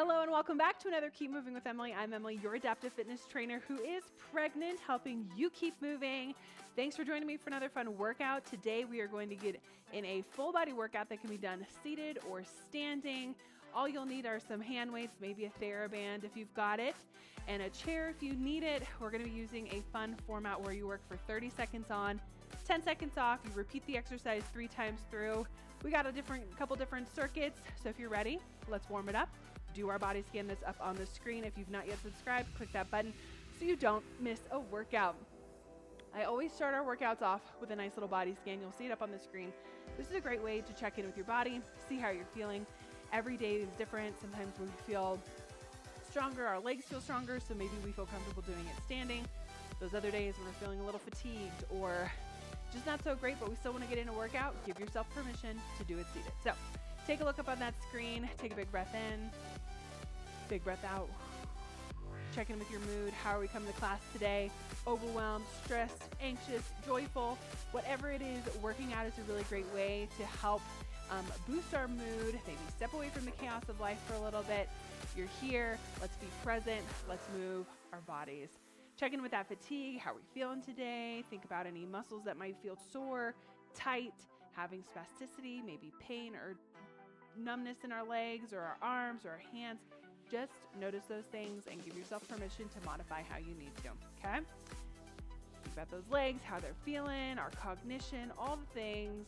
Hello and welcome back to another Keep Moving with Emily. I'm Emily, your adaptive fitness trainer who is pregnant, helping you keep moving. Thanks for joining me for another fun workout. Today we are going to get in a full body workout that can be done seated or standing. All you'll need are some hand weights, maybe a TheraBand if you've got it, and a chair if you need it. We're going to be using a fun format where you work for 30 seconds on, 10 seconds off. You repeat the exercise 3 times through. We got a couple different circuits, so if you're ready, let's warm it up. Do our body scan this up on the screen. If you've not yet subscribed, click that button so you don't miss a workout. I always start our workouts off with a nice little body scan. You'll see it up on the screen. This is a great way to check in with your body, see how you're feeling. Every day is different. Sometimes we feel stronger, our legs feel stronger, so maybe we feel comfortable doing it standing. Those other days when we're feeling a little fatigued or just not so great, but we still want to get in a workout, give yourself permission to do it seated. So take a look up on that screen, take a big breath in, big breath out. Check in with your mood. How are we coming to class today? Overwhelmed, stressed, anxious, joyful, whatever it is, working out is a really great way to help boost our mood, maybe step away from the chaos of life for a little bit. You're here, let's be present, let's move our bodies. Check in with that fatigue, how are we feeling today? Think about any muscles that might feel sore, tight, having spasticity, maybe pain or numbness in our legs or our arms or our hands. Just notice those things and give yourself permission to modify how you need to, okay? Think about those legs, how they're feeling, our cognition, all the things.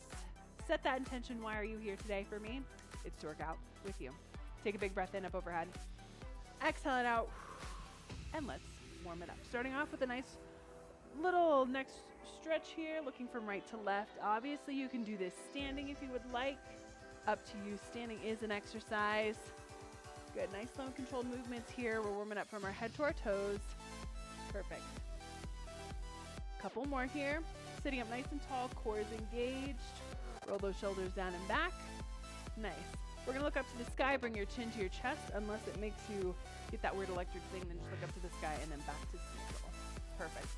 Set that intention. Why are you here today for me? It's to work out with you. Take a big breath in, up overhead. Exhale it out, and let's warm it up. Starting off with a nice little next stretch here, looking from right to left. Obviously, you can do this standing if you would like. Up to you. Standing is an exercise. Good, nice slow and controlled movements here. We're warming up from our head to our toes. Perfect. Couple more here. Sitting up nice and tall, core is engaged. Roll those shoulders down and back. Nice. We're gonna look up to the sky, bring your chin to your chest, unless it makes you get that weird electric thing, then just look up to the sky and then back to neutral. Perfect.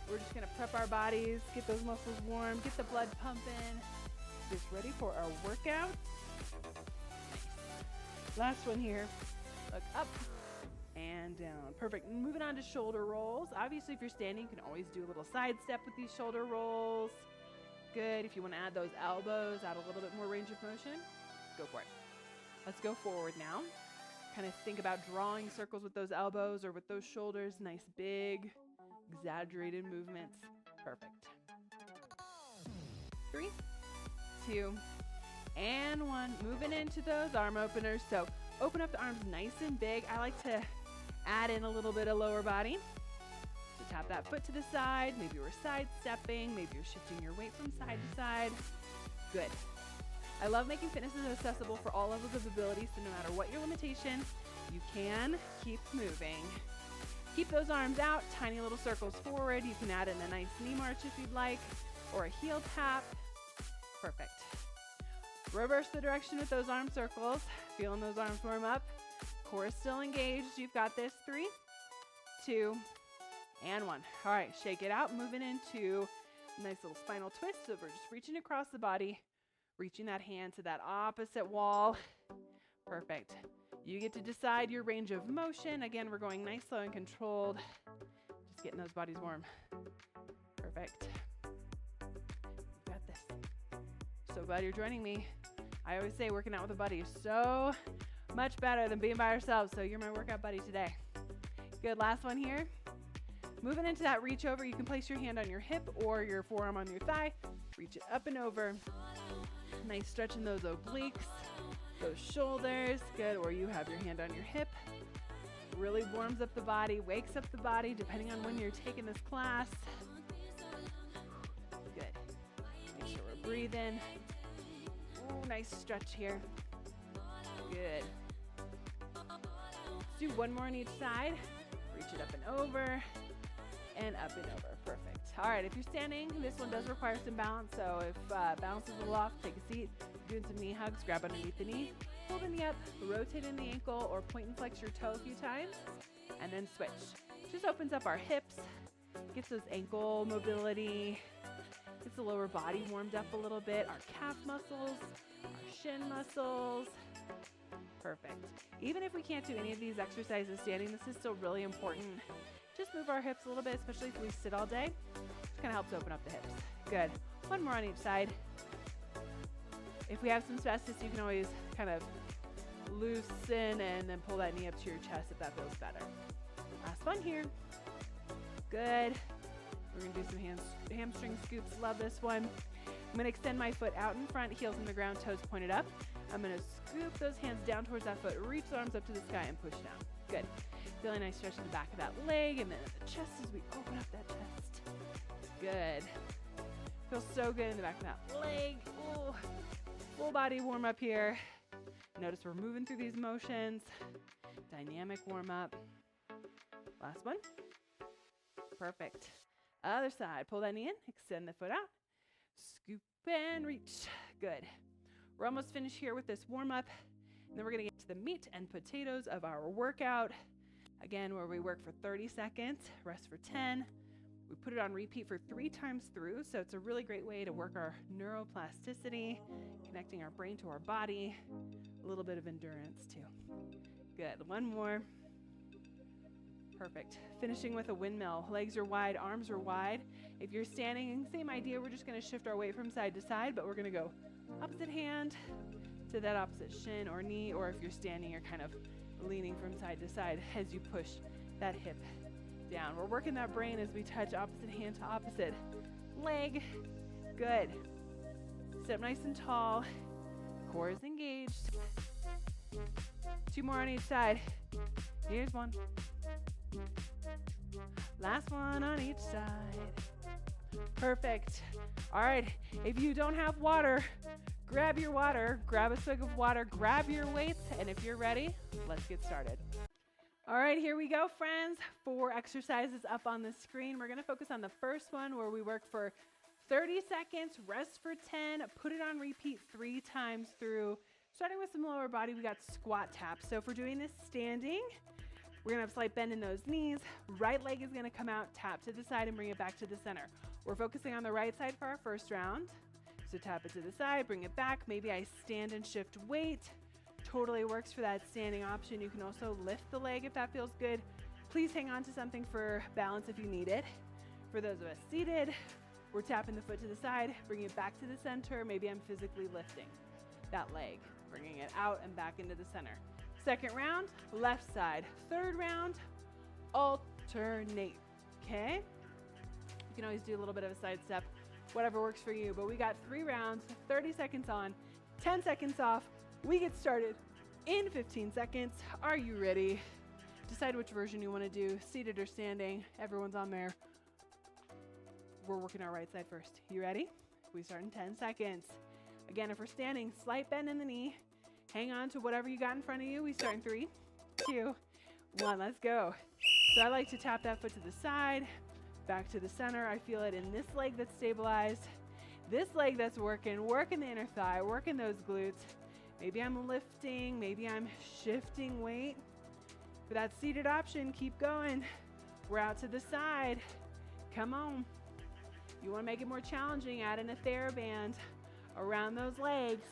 We're just gonna prep our bodies, get those muscles warm, get the blood pumping. Just ready for our workout. Last one here. Look up and down. Perfect. Moving on to shoulder rolls. Obviously, if you're standing, you can always do a little side step with these shoulder rolls. Good. If you want to add those elbows, add a little bit more range of motion, go for it. Let's go forward now. Kind of think about drawing circles with those elbows or with those shoulders. Nice, big, exaggerated movements. Perfect. 3, 2, and 1. Moving into those arm openers. So open up the arms nice and big. I like to add in a little bit of lower body. So tap that foot to the side. Maybe we're side stepping. Maybe you're shifting your weight from side to side. Good. I love making fitness accessible for all levels of ability. So no matter what your limitation, you can keep moving. Keep those arms out. Tiny little circles forward. You can add in a nice knee march if you'd like, or a heel tap. Perfect. Reverse the direction with those arm circles. Feeling those arms warm up. Core is still engaged. You've got this. 3, 2, and 1. All right, shake it out. Moving into a nice little spinal twist. So we're just reaching across the body, reaching that hand to that opposite wall. Perfect. You get to decide your range of motion. Again, we're going nice, slow, and controlled. Just getting those bodies warm. Perfect. You got this. So glad you're joining me. I always say working out with a buddy is so much better than being by ourselves. So you're my workout buddy today. Good, last one here. Moving into that reach over, you can place your hand on your hip or your forearm on your thigh. Reach it up and over. Nice stretch in those obliques, those shoulders. Good, or you have your hand on your hip. Really warms up the body, wakes up the body, depending on when you're taking this class. Good. Make sure we're breathing. Ooh, nice stretch here. Good. Let's do one more on each side. Reach it up and over, and up and over. Perfect. All right, if you're standing, this one does require some balance. So if balance is a little off, take a seat. Doing some knee hugs, grab underneath the knee, pull the knee up, rotate in the ankle, or point and flex your toe a few times, and then switch. Just opens up our hips, gets those ankle mobility, gets the lower body warmed up a little bit, our calf muscles, our shin muscles. Perfect. Even if we can't do any of these exercises standing, this is still really important. Just move our hips a little bit, especially if we sit all day. Just kind of helps open up the hips. Good. One more on each side. If we have some spasticity, you can always kind of loosen and then pull that knee up to your chest if that feels better. Last one here. Good. We're going to do some hamstring scoops. Love this one. I'm going to extend my foot out in front, heels in the ground, toes pointed up. I'm going to scoop those hands down towards that foot, reach the arms up to the sky and push down. Good. Feeling a nice stretch in the back of that leg and then at the chest as we open up that chest. Good. Feels so good in the back of that leg. Ooh. Full body warm up here. Notice we're moving through these motions. Dynamic warm up. Last one. Perfect. Other side. Pull that knee in. Extend the foot out. Scoop and reach. Good. We're almost finished here with this warm up. And then we're going to get to the meat and potatoes of our workout. Again, where we work for 30 seconds, rest for 10. We put it on repeat for 3 times through. So it's a really great way to work our neuroplasticity, connecting our brain to our body. A little bit of endurance too. Good. One more. Perfect. Finishing with a windmill. Legs are wide, arms are wide. If you're standing, same idea. We're just going to shift our weight from side to side, but we're going to go opposite hand to that opposite shin or knee, or if you're standing, you're kind of leaning from side to side as you push that hip down. We're working that brain as we touch opposite hand to opposite leg. Good. Sit up nice and tall. Core is engaged. 2 more on each side. Here's one. Last one on each side. Perfect. All right, if you don't have water, grab your water, grab a swig of water, grab your weights, and if you're ready, let's get started. All right, here we go, friends. 4 exercises up on the screen. We're going to focus on the first one where we work for 30 seconds, rest for 10, put it on repeat 3 times through. Starting with some lower body, we got squat taps. So if we're doing this standing, we're going to have a slight bend in those knees. Right leg is going to come out, tap to the side, and bring it back to the center. We're focusing on the right side for our first round. So tap it to the side, bring it back. Maybe I stand and shift weight. Totally works for that standing option. You can also lift the leg if that feels good. Please hang on to something for balance if you need it. For those of us seated, we're tapping the foot to the side, bringing it back to the center. Maybe I'm physically lifting that leg, bringing it out and back into the center. Second round, left side. Third round, alternate, okay? You can always do a little bit of a side step, whatever works for you, but we got 3 rounds, 30 seconds on, 10 seconds off. We get started in 15 seconds. Are you ready? Decide which version you want to do, seated or standing. Everyone's on there. We're working our right side first. You ready? We start in 10 seconds. Again, if we're standing, slight bend in the knee. Hang on to whatever you got in front of you. We start in 3, 2, 1. Let's go. So I like to tap that foot to the side, back to the center. I feel it in this leg that's stabilized, this leg that's working the inner thigh, working those glutes. Maybe I'm lifting, maybe I'm shifting weight. For that seated option, keep going. We're out to the side. Come on. You want to make it more challenging, add in a TheraBand around those legs.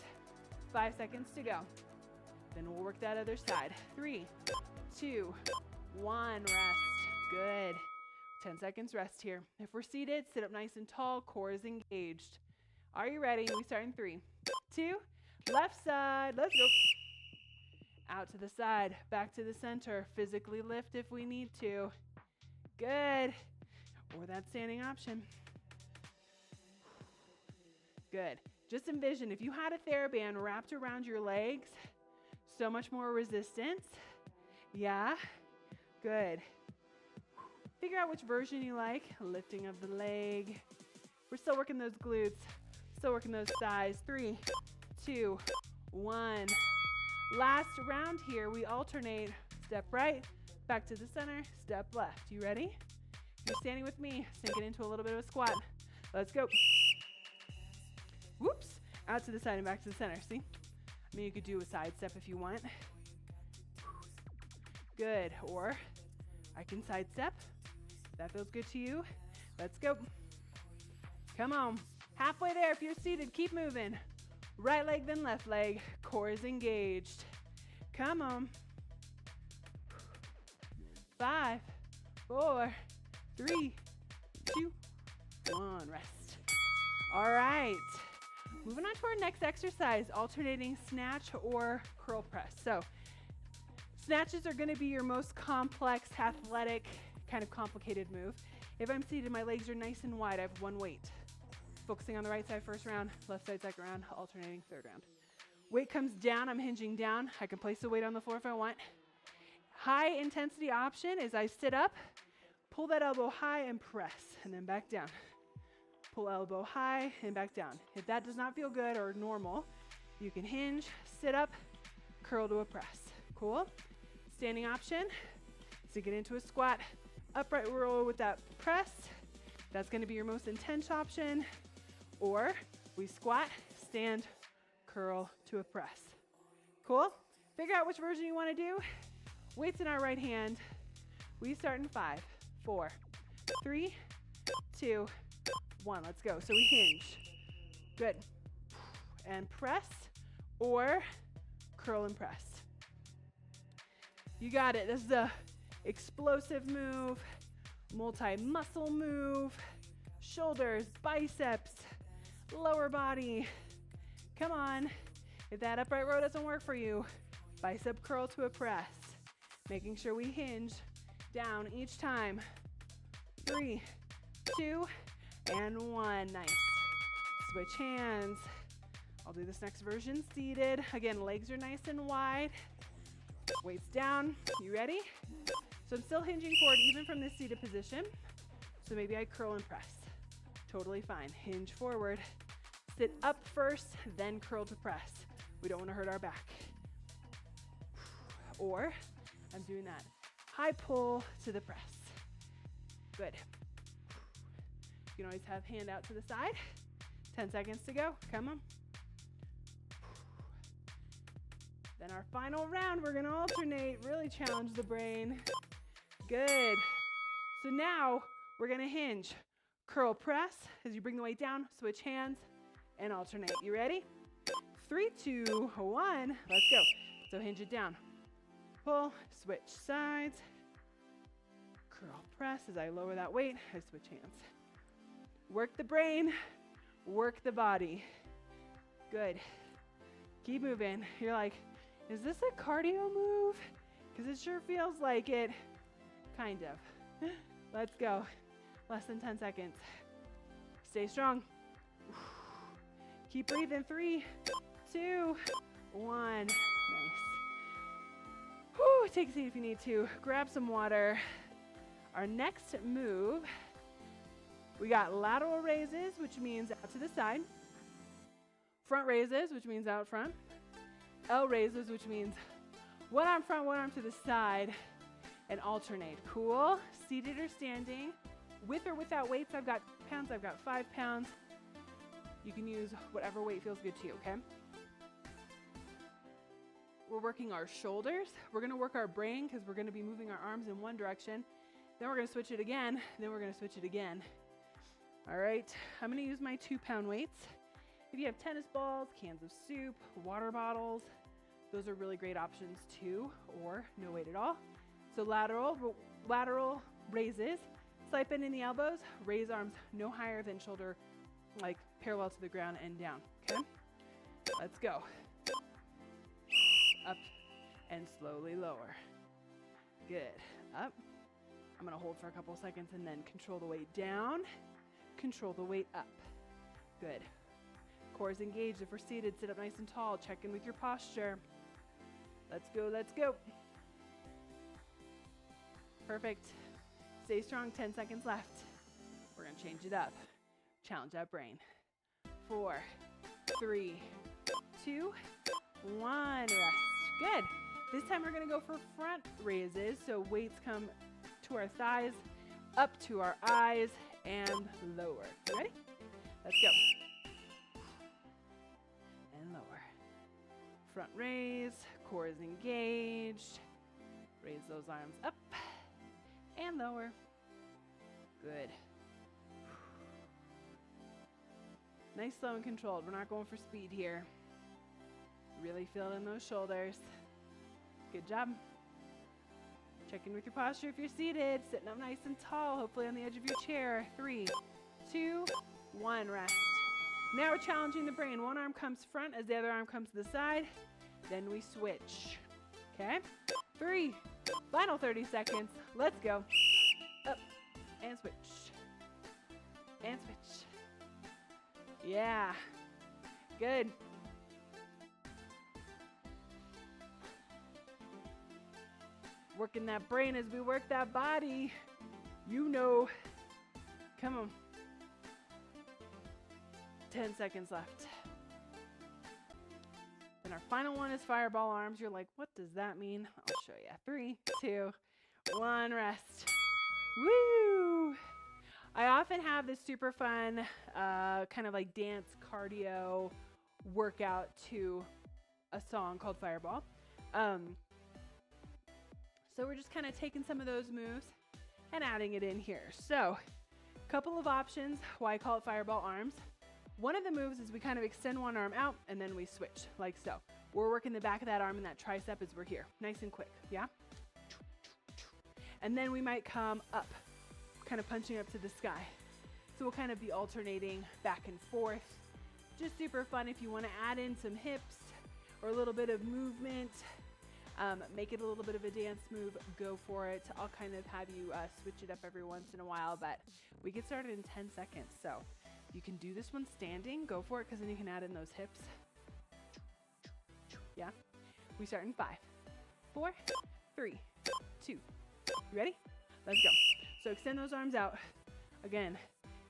5 seconds to go. Then we'll work that other side. 3, 2, 1, rest. Good. 10 seconds rest here. If we're seated, sit up nice and tall, core is engaged. Are you ready? We start in 3, 2, left side, let's go. Out to the side, back to the center. Physically lift if we need to. Good. Or that standing option. Good. Just envision if you had a TheraBand wrapped around your legs, so much more resistance. Yeah? Good. Figure out which version you like. Lifting of the leg. We're still working those glutes. Still working those thighs. 3, 2, 1. Last round here, we alternate. Step right, back to the center, step left. You ready? You're standing with me, sinking into a little bit of a squat. Let's go. Whoops. Out to the side and back to the center. See? I mean, you could do a side step if you want. Good. Or I can side step. That feels good to you. Let's go. Come on. Halfway there if you're seated. Keep moving. Right leg, then left leg. Core is engaged. Come on. 5, 4, 3, 2, 1. Rest. All right. Moving on to our next exercise, alternating snatch or curl press. So snatches are going to be your most complex, athletic, kind of complicated move. If I'm seated, my legs are nice and wide. I have one weight. Focusing on the right side first round, left side second round, alternating third round. Weight comes down, I'm hinging down. I can place the weight on the floor if I want. High intensity option is I sit up, pull that elbow high and press, and then back down. Pull elbow high and back down. If that does not feel good or normal, you can hinge, sit up, curl to a press. Cool? Standing option is to get into a squat, upright roll with that press. That's going to be your most intense option. Or we squat, stand, curl to a press. Cool? Figure out which version you want to do. Weights in our right hand. We start in 5, 4, 3, 2, 1. Let's go. So we hinge. Good. And press or curl and press. You got it. This is a explosive move, multi-muscle move, shoulders, biceps, lower body. Come on. If that upright row doesn't work for you, bicep curl to a press. Making sure we hinge down each time. 3, 2, and 1. Nice. Switch hands. I'll do this next version seated. Again, legs are nice and wide. Weights down. You ready? So I'm still hinging forward even from this seated position. So maybe I curl and press. Totally fine. Hinge forward. Sit up first, then curl to press. We don't want to hurt our back. Or I'm doing that high pull to the press. Good. You can always have hand out to the side. 10 seconds to go. Come on. Then our final round, we're going to alternate. Really challenge the brain. Good. So now we're going to hinge. Curl press as you bring the weight down. Switch hands and alternate. You ready? 3, 2, 1. Let's go. So hinge it down. Pull. Switch sides. Curl press as I lower that weight. I switch hands. Work the brain. Work the body. Good. Keep moving. You're like, is this a cardio move? Because it sure feels like it. Kind of. Let's go. Less than 10 seconds. Stay strong. Keep breathing. 3, 2, 1. Nice. Whew, take a seat if you need to. Grab some water. Our next move, we got lateral raises, which means out to the side. Front raises, which means out front. L raises, which means one arm front, one arm to the side, and alternate. Cool. Seated or standing. With or without weights, I've got pounds, I've got 5 pounds. You can use whatever weight feels good to you, okay? We're working our shoulders. We're gonna work our brain because we're gonna be moving our arms in one direction. Then we're gonna switch it again. Then we're gonna switch it again. All right, I'm gonna use my 2-pound weights. If you have tennis balls, cans of soup, water bottles, those are really great options too, or no weight at all. So lateral raises, slight bend in the elbows, raise arms no higher than shoulder, like parallel to the ground and down, okay? Let's go. Up and slowly lower. Good, up. I'm gonna hold for a couple seconds and then control the weight down, control the weight up. Good. Core is engaged. If we're seated, sit up nice and tall. Check in with your posture. Let's go, let's go. Perfect. Stay strong, 10 seconds left. We're gonna change it up. Challenge that brain. 4, 3, 2, 1. Rest. Good. This time we're gonna go for front raises. So weights come to our thighs, up to our eyes, and lower. You ready? Let's go. And lower. Front raise, core is engaged. Raise those arms up and lower. Good. Nice, slow, and controlled. We're not going for speed here. Really feel it in those shoulders. Good job. Check in with your posture if you're seated. Sitting up nice and tall, hopefully on the edge of your chair. 3, 2, 1, rest. Now we're challenging the brain. One arm comes front as the other arm comes to the side. Then we switch. Okay? 3, final 30 seconds. Let's go. Up and switch. And switch. Yeah. Good. Working that brain as we work that body. You know. Come on. 10 seconds left. And our final one is fireball arms. You're like, what does that mean? I'll show you. 3, 2, 1, rest. Woo! I often have this super fun kind of like dance cardio workout to a song called Fireball. So we're just kind of taking some of those moves and adding it in here. So a couple of options why I call it fireball arms. One of the moves is we kind of extend one arm out and then we switch like so. We're working the back of that arm and that tricep as we're here. Nice and quick, yeah? And then we might come up, kind of punching up to the sky. So we'll kind of be alternating back and forth. Just super fun if you want to add in some hips or a little bit of movement. Make it a little bit of a dance move, go for it. I'll kind of have you switch it up every once in a while, but we get started in 10 seconds. So you can do this one standing, go for it, because then you can add in those hips. Yeah? We start in 5, 4, 3, 2. You ready? Let's go. So extend those arms out. Again,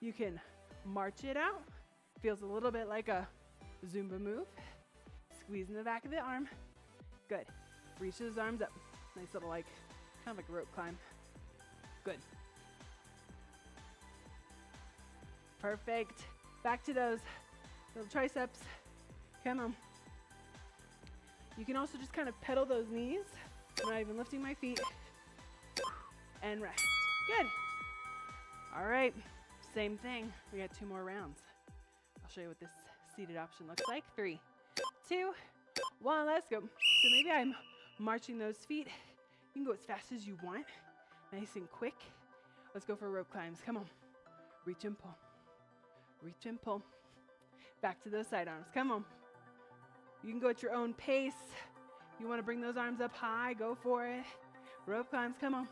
you can march it out. Feels a little bit like a Zumba move. Squeeze in the back of the arm. Good. Reach those arms up. Nice little kind of like a rope climb. Good. Perfect. Back to those little triceps. Come on. You can also just kind of pedal those knees. I'm not even lifting my feet. And rest. Good. All right. Same thing. We got 2 more rounds. I'll show you what this seated option looks like. 3, 2, 1. Let's go. So maybe I'm marching those feet. You can go as fast as you want. Nice and quick. Let's go for rope climbs. Come on. Reach and pull. Reach and pull. Back to those side arms. Come on. You can go at your own pace. You want to bring those arms up high, go for it. Rope climbs. Come on.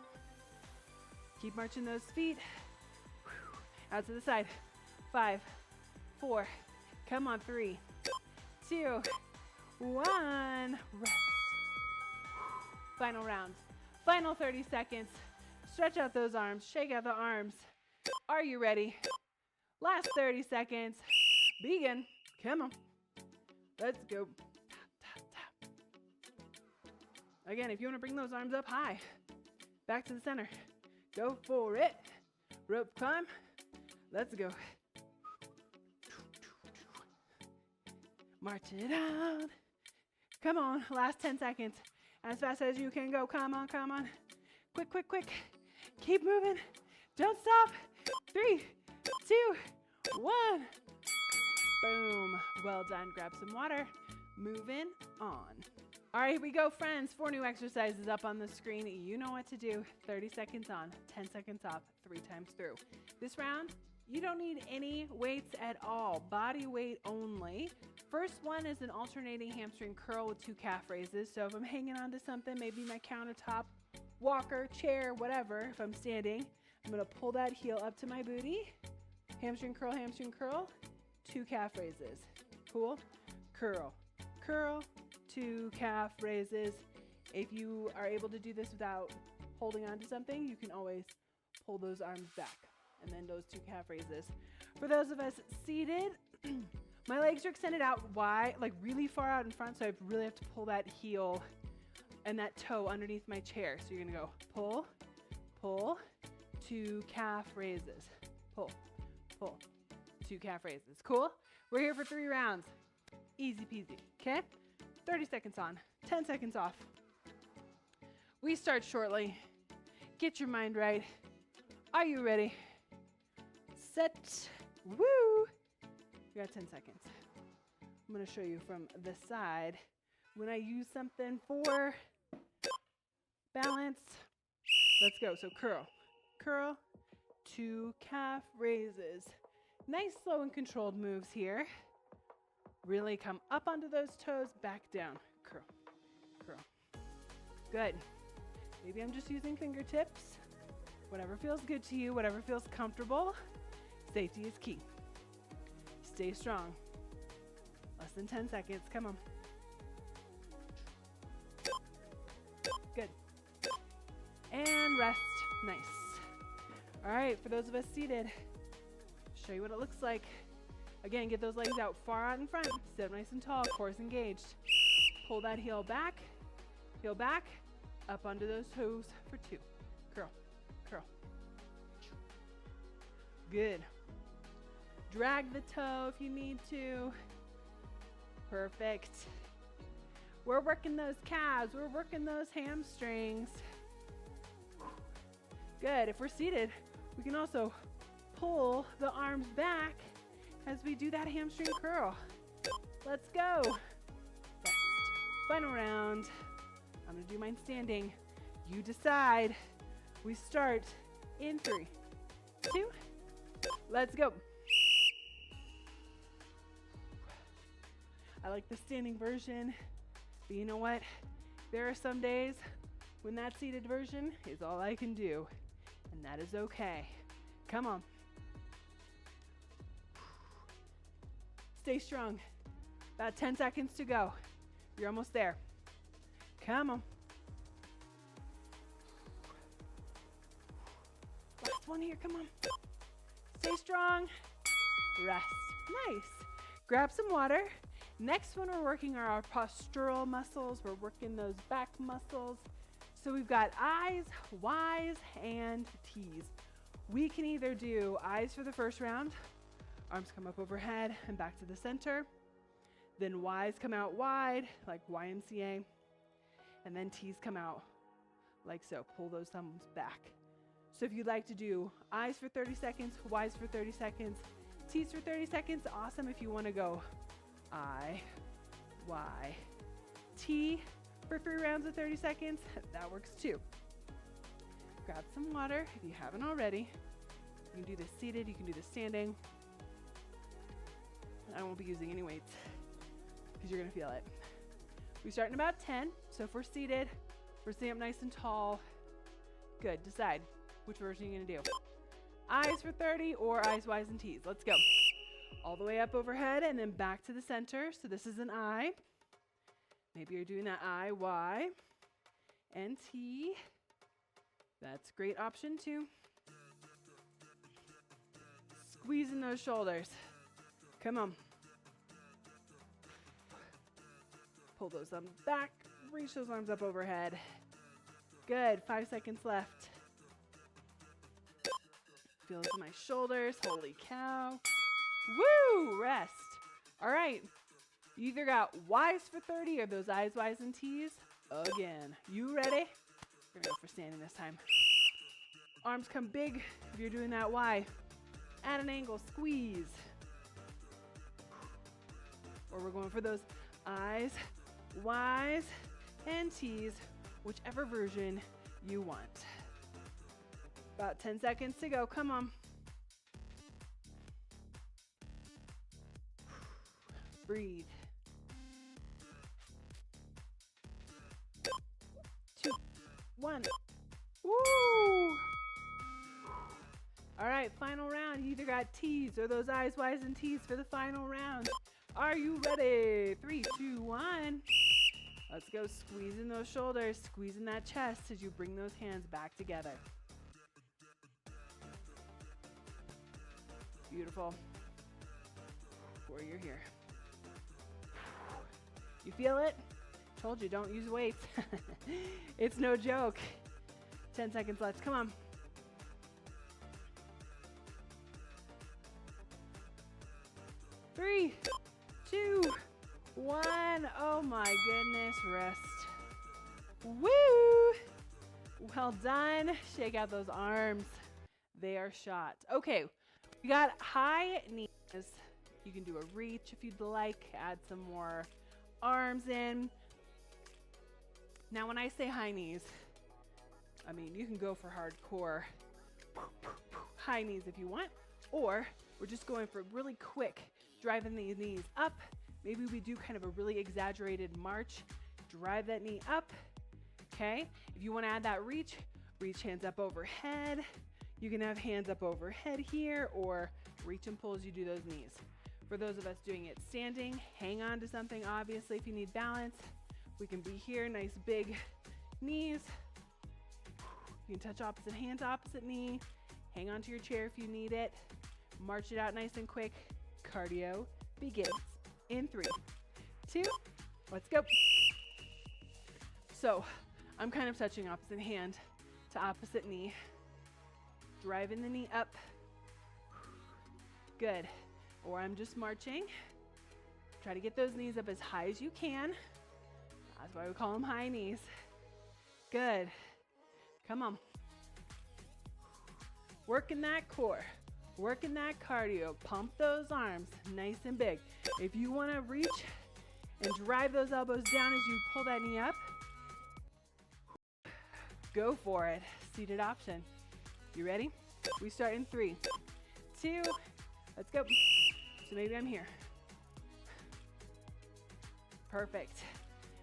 Keep marching those feet. Out to the side. 5, 4. Come on. 3, 2, 1. Rest. Final round. Final 30 seconds. Stretch out those arms. Shake out the arms. Are you ready? Last 30 seconds. Begin. Come on. Let's go. Tap, tap, tap. Again, if you want to bring those arms up high. Back to the center. Go for it. Rope climb. Let's go. March it out. Come on. Last 10 seconds. As fast as you can go. Come on, come on. Quick, quick, quick. Keep moving. Don't stop. 3, 2, 1. Boom. Well done. Grab some water. Moving on. All right, here we go, friends. 4 new exercises up on the screen. You know what to do. 30 seconds on, 10 seconds off, 3 times through. This round, you don't need any weights at all. Body weight only. First one is an alternating hamstring curl with 2 calf raises. So if I'm hanging onto something, maybe my countertop, walker, chair, whatever, if I'm standing, I'm going to pull that heel up to my booty. Hamstring curl, 2 calf raises. Cool? Curl, curl, 2 calf raises. If you are able to do this without holding on to something, you can always pull those arms back. And then those 2 calf raises. For those of us seated, my legs are extended out wide, like really far out in front, so I really have to pull that heel and that toe underneath my chair. So you're gonna go pull, pull, 2 calf raises. Pull, pull, 2 calf raises. Cool? We're here for 3 rounds. Easy peasy, okay? 30 seconds on, 10 seconds off. We start shortly. Get your mind right. Are you ready? Set. Woo! You got 10 seconds. I'm going to show you from the side. When I use something for balance, Let's go. So curl, curl, 2 calf raises. Nice, slow and controlled moves here. Really come up onto those toes, back down. Curl, curl. Good. Maybe I'm just using fingertips. Whatever feels good to you, whatever feels comfortable. Safety is key. Stay strong. Less than 10 seconds. Come on. Good. And rest. Nice. All right, for those of us seated, show you what it looks like. Again, get those legs out far out in front. Sit up nice and tall, core is engaged. Pull that heel back, up onto those toes for 2. Curl, curl. Good. Drag the toe if you need to. Perfect. We're working those calves. We're working those hamstrings. Good. If we're seated, we can also pull the arms back as we do that hamstring curl. Let's go. Best. Final round. I'm gonna do mine standing. You decide. We start in 3, 2, let's go. I like the standing version, but you know what? There are some days when that seated version is all I can do, and that is okay. Come on. Stay strong. About 10 seconds to go. You're almost there. Come on. Last one here, come on. Stay strong. Rest. Nice. Grab some water. Next one, we're working our postural muscles. We're working those back muscles. So we've got I's, Y's, and T's. We can either do I's for the first round. Arms come up overhead and back to the center. Then Y's come out wide, like YMCA. And then T's come out like so. Pull those thumbs back. So if you'd like to do I's for 30 seconds, Y's for 30 seconds, T's for 30 seconds, awesome. If you want to go I, Y, T for 3 rounds of 30 seconds, that works too. Grab some water if you haven't already. You can do this seated, you can do this standing. I won't be using any weights because you're gonna feel it. We start in about 10, so if we're seated, we're sitting up nice and tall. Good, decide which version you're gonna do. I's for 30 or I's, Y's, and T's. Let's go. All the way up overhead and then back to the center. So this is an I. Maybe you're doing that I, Y, and T. That's a great option too. Squeezing those shoulders. Come on. Pull those thumbs back. Reach those arms up overhead. Good. 5 seconds left. Feel into my shoulders. Holy cow. Woo! Rest. All right. You either got Y's for 30 or those I's, Y's, and T's. Again. You ready? We're going to go for standing this time. Arms come big if you're doing that Y. At an angle, squeeze. Or we're going for those I's, Y's, and T's, whichever version you want. About 10 seconds to go. Come on. Breathe. 2, 1. Woo! All right, final round. You either got T's or those I's, Y's, and T's for the final round. Are you ready? 3, 2, 1. Let's go. Squeezing those shoulders, squeezing that chest as you bring those hands back together. Beautiful. Warrior here. You feel it? Told you, don't use weights. It's no joke. 10 seconds left. Come on. Three, 2, 1. Oh my goodness. Rest. Woo! Well done. Shake out those arms. They are shot. Okay, we got high knees. You can do a reach if you'd like. Add some more arms in. Now when I say high knees, I mean, you can go for hardcore high knees if you want, or we're just going for really quick, driving the knees up. Maybe we do kind of a really exaggerated march, drive that knee up, okay? If you want to add that reach hands up overhead. You can have hands up overhead here, or reach and pull as you do those knees. For those of us doing it standing, hang on to something, obviously, if you need balance. We can be here, nice big knees. You can touch opposite hand to opposite knee. Hang on to your chair if you need it. March it out nice and quick. Cardio begins in 3, 2, let's go. So I'm kind of touching opposite hand to opposite knee. Driving the knee up. Good. Or I'm just marching. Try to get those knees up as high as you can. That's why we call them high knees. Good. Come on. Working that core. Working that cardio. Pump those arms nice and big. If you want to reach and drive those elbows down as you pull that knee up, go for it. Seated option. You ready? We start in 3, 2, let's go. So maybe I'm here. Perfect.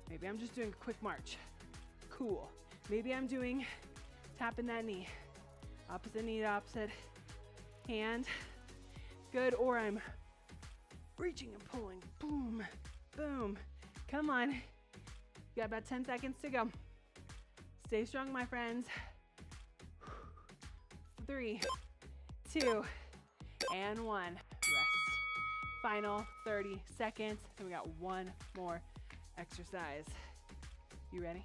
Maybe I'm just doing a quick march. Cool. Maybe I'm doing tapping that knee. Opposite knee to opposite hand. Good. Or I'm reaching and pulling. Boom, boom. Come on. You got about 10 seconds to go. Stay strong, my friends. 3, 2, and 1. Rest. Final 30 seconds. And we got one more exercise. You ready?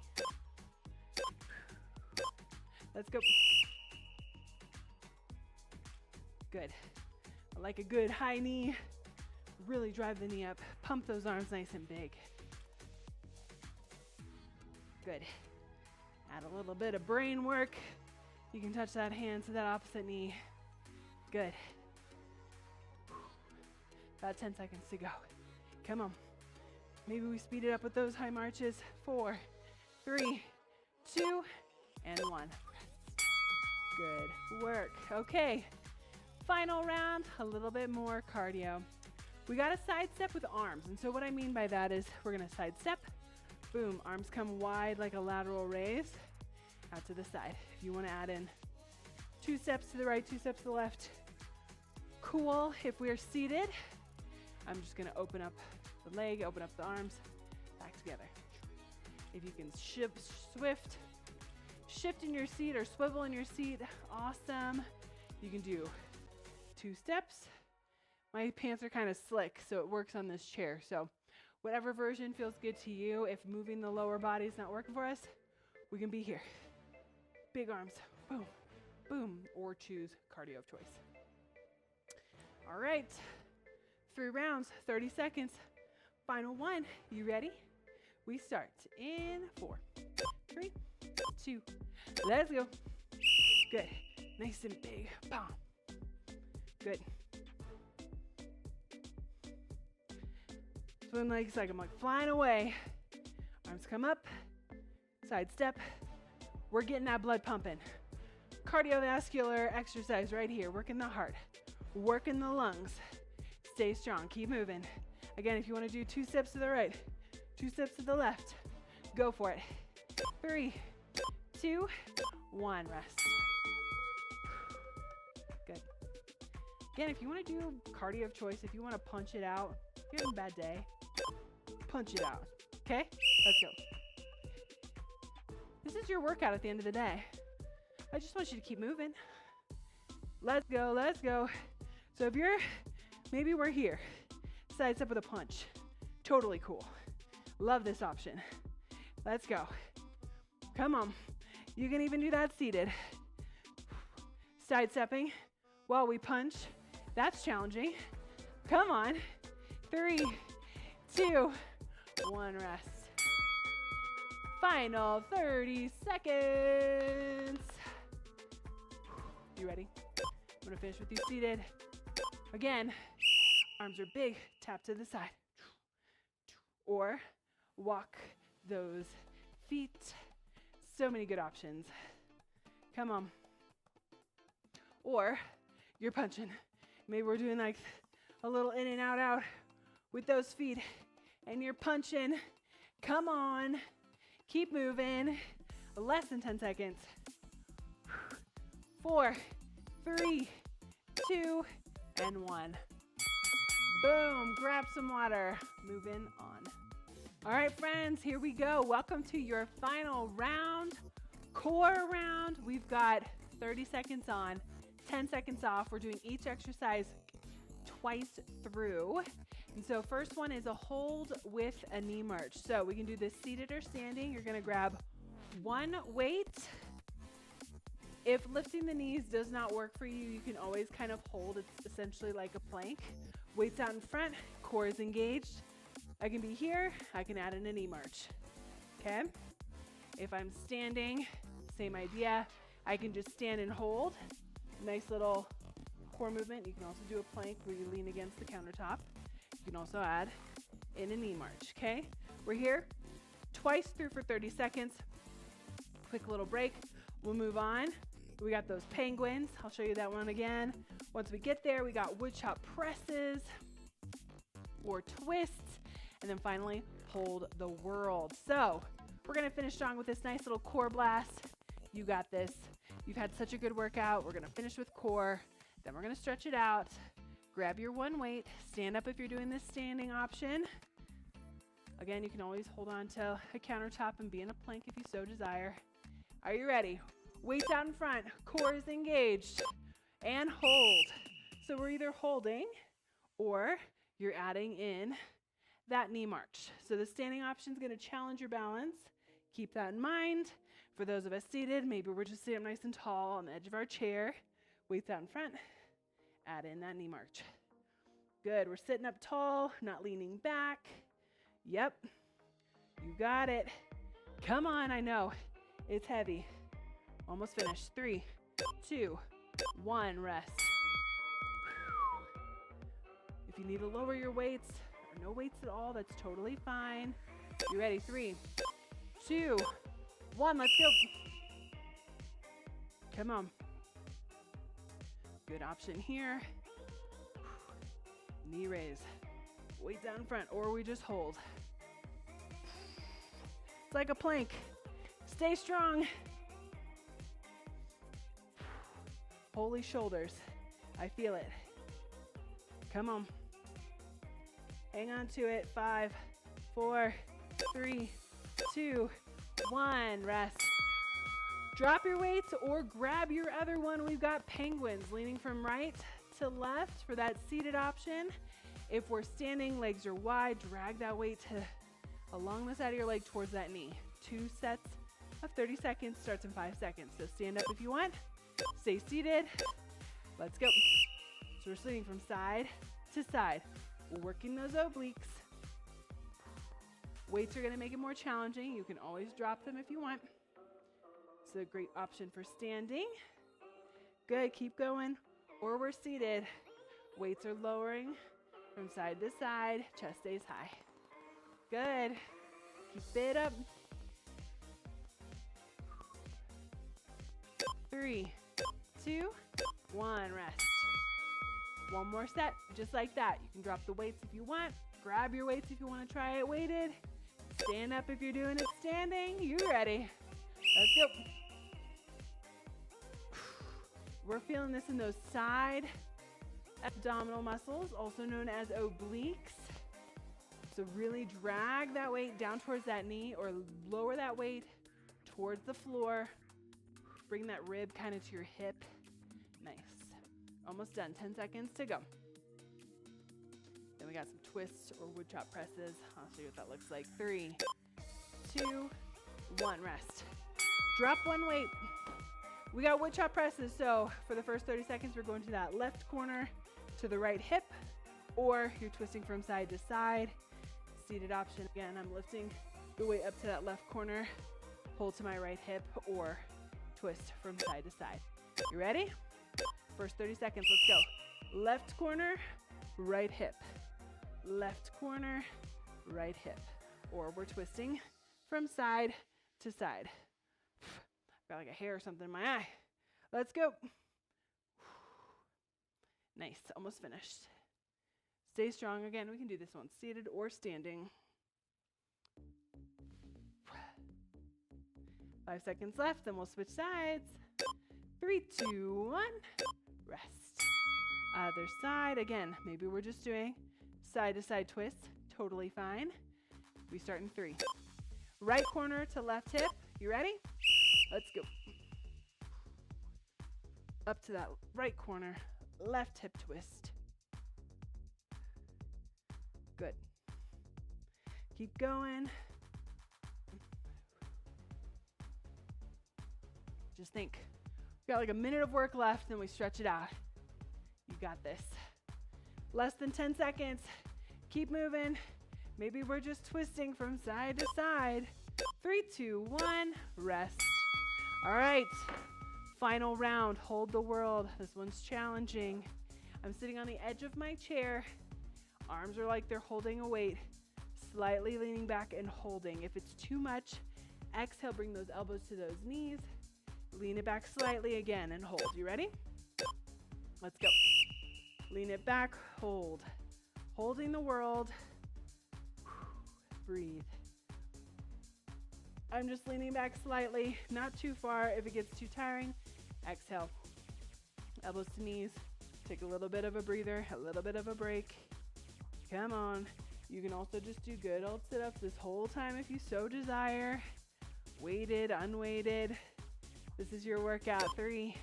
Let's go. Good. I like a good high knee. Really drive the knee up. Pump those arms nice and big. Good. Add a little bit of brain work. You can touch that hand to that opposite knee. Good. About 10 seconds to go. Come on. Maybe we speed it up with those high marches. 4, 3, 2, and 1. Good work. Okay. Final round, a little bit more cardio. We got a side step with arms. And so what I mean by that is we're going to side step. Boom. Arms come wide like a lateral raise. Out to the side. If you want to add in 2 steps to the right, 2 steps to the left. Cool. If we're seated, I'm just going to open up the leg, open up the arms, back together. If you can shift in your seat or swivel in your seat, awesome. You can do 2 steps. My pants are kind of slick, so it works on this chair. So whatever version feels good to you. If moving the lower body is not working for us, we can be here. Big arms, boom, boom, or choose cardio of choice. All right, 3 rounds, 30 seconds. Final one, you ready? We start in 4, 3, 2, let's go. Good, nice and big, bam. Good. Swim legs like I'm like flying away. Arms come up, side step. We're getting that blood pumping. Cardiovascular exercise right here. Working the heart, working the lungs. Stay strong, keep moving. Again, if you want to do 2 steps to the right, 2 steps to the left, go for it. 3, 2, 1, rest. Good. Again, if you want to do cardio of choice, if you want to punch it out, if you're having a bad day, punch it out. Okay? Let's go. This is your workout at the end of the day. I just want you to keep moving. Let's go, let's go. So if you're, maybe we're here, side step with a punch. Totally cool. Love this option. Let's go. Come on. You can even do that seated. Side stepping while we punch. That's challenging. Come on. 3, 2, 1, rest. Final 30 seconds. You ready? I'm gonna finish with you seated. Again, arms are big, tap to the side. Or walk those feet. So many good options. Come on. Or you're punching. Maybe we're doing like a little in and out with those feet. And you're punching. Come on. Keep moving. Less than 10 seconds. 4, 3, 2, and 1. Boom. Grab some water. Moving on. All right, friends, here we go. Welcome to your final round, core round. We've got 30 seconds on, 10 seconds off. We're doing each exercise twice through. And so first one is a hold with a knee march. So we can do this seated or standing. You're gonna grab one weight. If lifting the knees does not work for you, you can always kind of hold. It's essentially like a plank. Weights out in front, core is engaged. I can be here, I can add in a knee march, okay? If I'm standing, same idea. I can just stand and hold. Nice little core movement. You can also do a plank where you lean against the countertop. You can also add in a knee march, okay? We're here twice through for 30 seconds. Quick little break. We'll move on. We got those penguins. I'll show you that one again. Once we get there, we got wood chop presses or twists. And then finally, hold the world. So we're gonna finish strong with this nice little core blast. You got this. You've had such a good workout. We're gonna finish with core. Then we're gonna stretch it out. Grab your one weight. Stand up if you're doing this standing option. Again, you can always hold on to a countertop and be in a plank if you so desire. Are you ready? Weights out in front. Core is engaged. And hold. So we're either holding or you're adding in that knee march. So the standing option is going to challenge your balance. Keep that in mind. For those of us seated, maybe we're just sitting up nice and tall on the edge of our chair. Weights out in front. Add in that knee march. Good. We're sitting up tall, not leaning back. Yep. You got it. Come on. I know. It's heavy. Almost finished. 3, 2, 1. Rest. If you need to lower your weights, no weights at all, that's totally fine. You ready? 3, 2, 1, let's go. Come on. Good option here. Knee raise. Weight down front, or we just hold. It's like a plank. Stay strong. Holy shoulders. I feel it. Come on. Hang on to it. 5, 4, 3, 2, 1. Rest. Drop your weights or grab your other one. We've got penguins leaning from right to left for that seated option. If we're standing, legs are wide, drag that weight along the side of your leg towards that knee. 2 sets of 30 seconds, starts in 5 seconds. So stand up if you want. Stay seated. Let's go. So we're swinging from side to side. We're working those obliques. Weights are going to make it more challenging. You can always drop them if you want. It's a great option for standing. Good, keep going. Or we're seated. Weights are lowering from side to side. Chest stays high. Good. Keep it up. 3, 2, 1. Rest. One more set, just like that. You can drop the weights if you want. Grab your weights if you want to try it weighted. Stand up if you're doing it standing. You ready? Let's go. We're feeling this in those side abdominal muscles, also known as obliques. So really drag that weight down towards that knee or lower that weight towards the floor. Bring that rib kind of to your hip. Nice. Almost done. 10 seconds to go. Then we got some twists or wood chop presses. I'll show you what that looks like. 3, 2, 1. Rest. Drop one weight. We got wood chop presses. So for the first 30 seconds, we're going to that left corner to the right hip, or you're twisting from side to side. Seated option. Again, I'm lifting the weight up to that left corner, hold to my right hip, or twist from side to side. You ready? First 30 seconds, let's go. Left corner, right hip. Left corner, right hip. Or we're twisting from side to side. Got like a hair or something in my eye. Let's go. Nice, almost finished. Stay strong. Again, we can do this one seated or standing. 5 seconds left, then we'll switch sides. 3, 2, 1, rest. Other side. Again, maybe we're just doing side to side twists. Totally fine. We start in 3. Right corner to left hip. You ready? Let's go. Up to that right corner, left hip twist. Good. Keep going. Just think. We got like a minute of work left, then we stretch it out. You got this. Less than 10 seconds. Keep moving. Maybe we're just twisting from side to side. 3, 2, 1, rest. All right. Final round. Hold the world. This one's challenging. I'm sitting on the edge of my chair. Arms are like they're holding a weight. Slightly leaning back and holding. If it's too much, exhale, bring those elbows to those knees. Lean it back slightly again and hold. You ready? Let's go. Lean it back, hold. Holding the world. Breathe. I'm just leaning back slightly, not too far. If it gets too tiring, exhale. Elbows to knees. Take a little bit of a breather, a little bit of a break. Come on. You can also just do good old sit-ups this whole time if you so desire. Weighted, unweighted. This is your workout. 3,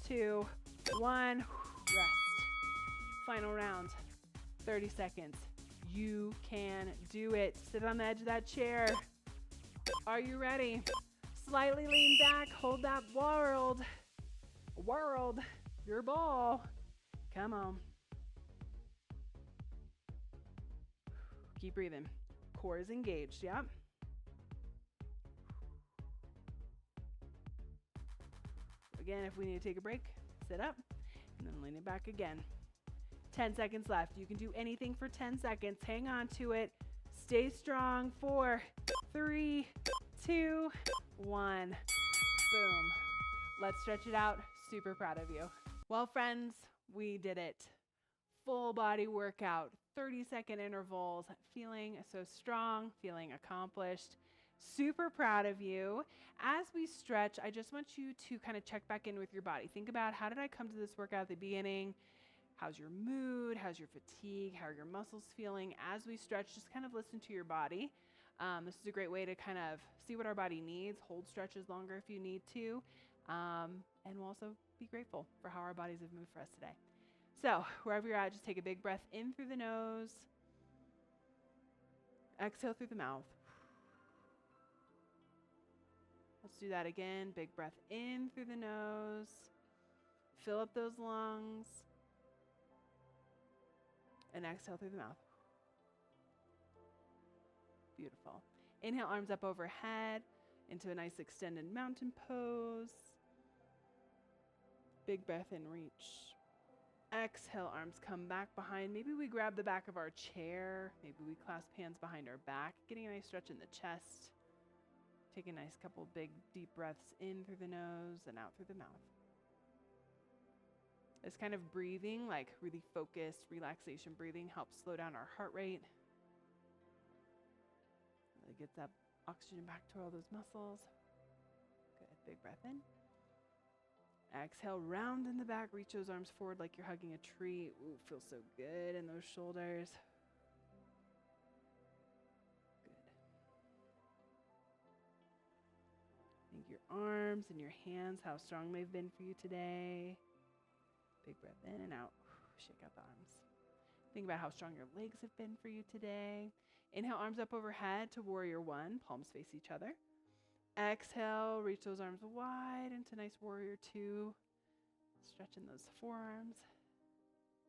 2, 1. Rest. Final round. 30 seconds. You can do it. Sit on the edge of that chair. Are you ready? Slightly lean back. Hold that world. Your ball. Come on. Keep breathing. Core is engaged. Yep. Again, if we need to take a break, sit up and then lean it back again. 10 seconds left. You can do anything for 10 seconds. Hang on to it. Stay strong. 4, 3, 2, 1. Boom. Let's stretch it out. Super proud of you. Well, friends, we did it. Full body workout, 30-second intervals, feeling so strong, feeling accomplished. Super proud of you. As we stretch, I just want you to kind of check back in with your body. Think about, how did I come to this workout at the beginning? How's your mood? How's your fatigue? How are your muscles feeling? As we stretch, just kind of listen to your body. This is a great way to kind of see what our body needs, hold stretches longer if you need to, and we'll also be grateful for how our bodies have moved for us today. So wherever you're at, just take a big breath in through the nose. Exhale through the mouth. Let's do that again. Big breath in through the nose. Fill up those lungs. And exhale through the mouth. Beautiful. Inhale, arms up overhead into a nice extended mountain pose. Big breath in, reach. Exhale, arms come back behind. Maybe we grab the back of our chair. Maybe we clasp hands behind our back, getting a nice stretch in the chest. Take a nice couple big deep breaths in through the nose and out through the mouth. This kind of breathing, like really focused relaxation breathing, helps slow down our heart rate. Really gets that oxygen back to all those muscles. Good, big breath in. Exhale, round in the back, reach those arms forward like you're hugging a tree. Ooh, feels so good in those shoulders. Good. Think your arms and your hands, how strong they've been for you today. Big breath in and out. Shake out the arms. Think about how strong your legs have been for you today. Inhale, arms up overhead to warrior one. Palms face each other. Exhale, reach those arms wide into nice warrior two. Stretching those forearms.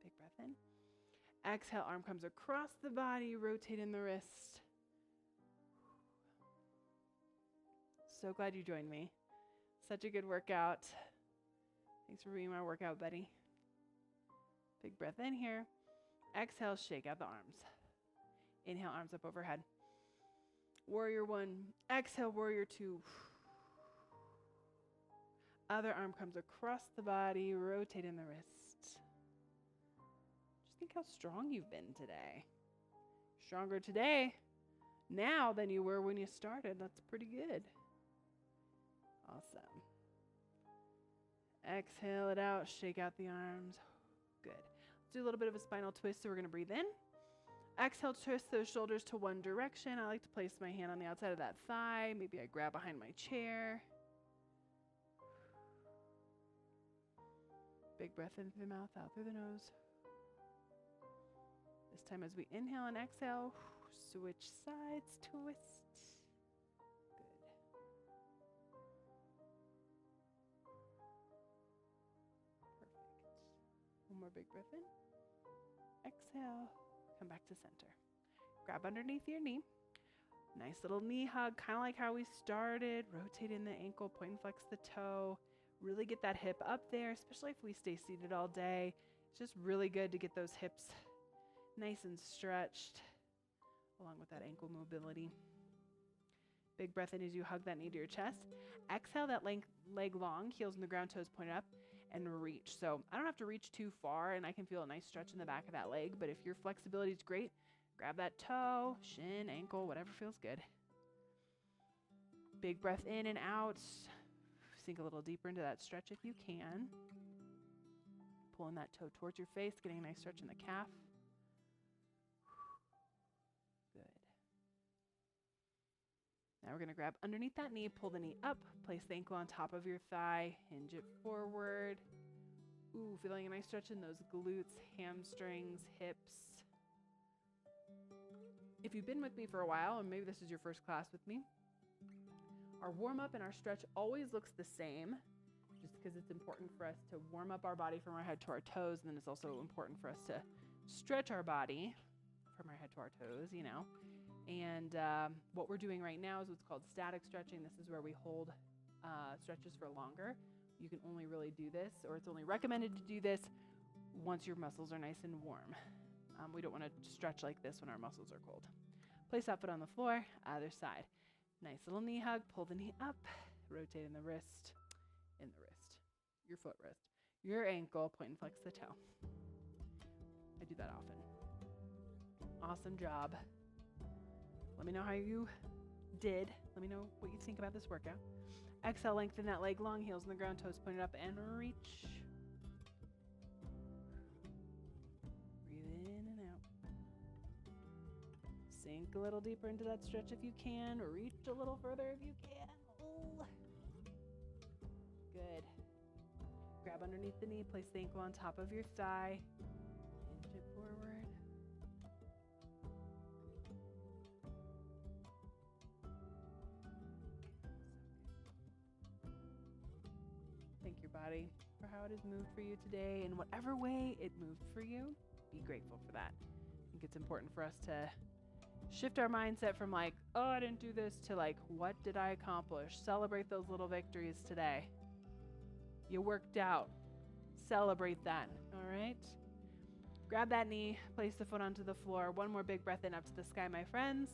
Big breath in. Exhale, arm comes across the body, rotating the wrist. So glad you joined me. Such a good workout. Thanks for being my workout buddy. Big breath in here. Exhale, shake out the arms. Inhale, arms up overhead. Warrior one. Exhale, warrior two. Other arm comes across the body, rotating the wrist. Just think how strong you've been today. Stronger today now than you were when you started. That's pretty good. Awesome. Exhale it out, shake out the arms. Good. Let's do a little bit of a spinal twist, so we're going to breathe in. Exhale, twist those shoulders to one direction. I like to place my hand on the outside of that thigh. Maybe I grab behind my chair. Big breath in through the mouth, out through the nose. This time as we inhale and exhale, switch sides, twist. Good. Perfect. One more big breath in. Exhale, come back to center. Grab underneath your knee. Nice little knee hug, kind of like how we started. Rotate in the ankle, point and flex the toe. Really get that hip up there, especially if we stay seated all day. It's just really good to get those hips nice and stretched, along with that ankle mobility. Big breath in as you hug that knee to your chest. Exhale that leg long, heels in the ground, toes pointed up, and reach. So I don't have to reach too far, and I can feel a nice stretch in the back of that leg, but if your flexibility is great, grab that toe, shin, ankle, whatever feels good. Big breath in and out. Sink a little deeper into that stretch if you can. Pulling that toe towards your face, getting a nice stretch in the calf. Good. Now we're going to grab underneath that knee, pull the knee up, place the ankle on top of your thigh, hinge it forward. Ooh, feeling a nice stretch in those glutes, hamstrings, hips. If you've been with me for a while, and maybe this is your first class with me, our warm-up and our stretch always looks the same, just because it's important for us to warm up our body from our head to our toes, and then it's also important for us to stretch our body from our head to our toes, you know. And what we're doing right now is what's called static stretching. This is where we hold stretches for longer. You can only really do this, or it's only recommended to do this once your muscles are nice and warm. We don't want to stretch like this when our muscles are cold. Place that foot on the floor, other side. Nice little knee hug, pull the knee up, rotate in the wrist, your foot rest, your ankle, point and flex the toe. I do that often. Awesome job. Let me know how you did. Let me know what you think about this workout. Exhale, lengthen that leg long, heels in the ground, toes pointed up, and reach. Breathe in and out. Sink a little deeper into that stretch if you can. Reach a little further if you can. Ooh. Good. Grab underneath the knee, place the ankle on top of your thigh. Hinge it forward. Thank your body for how it has moved for you today. In whatever way it moved for you, be grateful for that. I think it's important for us to shift our mindset from like, oh, I didn't do this, to like, what did I accomplish? Celebrate those little victories today. You worked out. Celebrate that, all right? Grab that knee, place the foot onto the floor. One more big breath in up to the sky, my friends.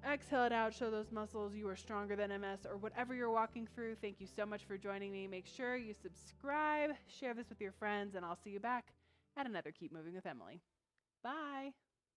Exhale it out, show those muscles you are stronger than MS or whatever you're walking through. Thank you so much for joining me. Make sure you subscribe, share this with your friends, and I'll see you back at another Keep Moving with Emily. Bye.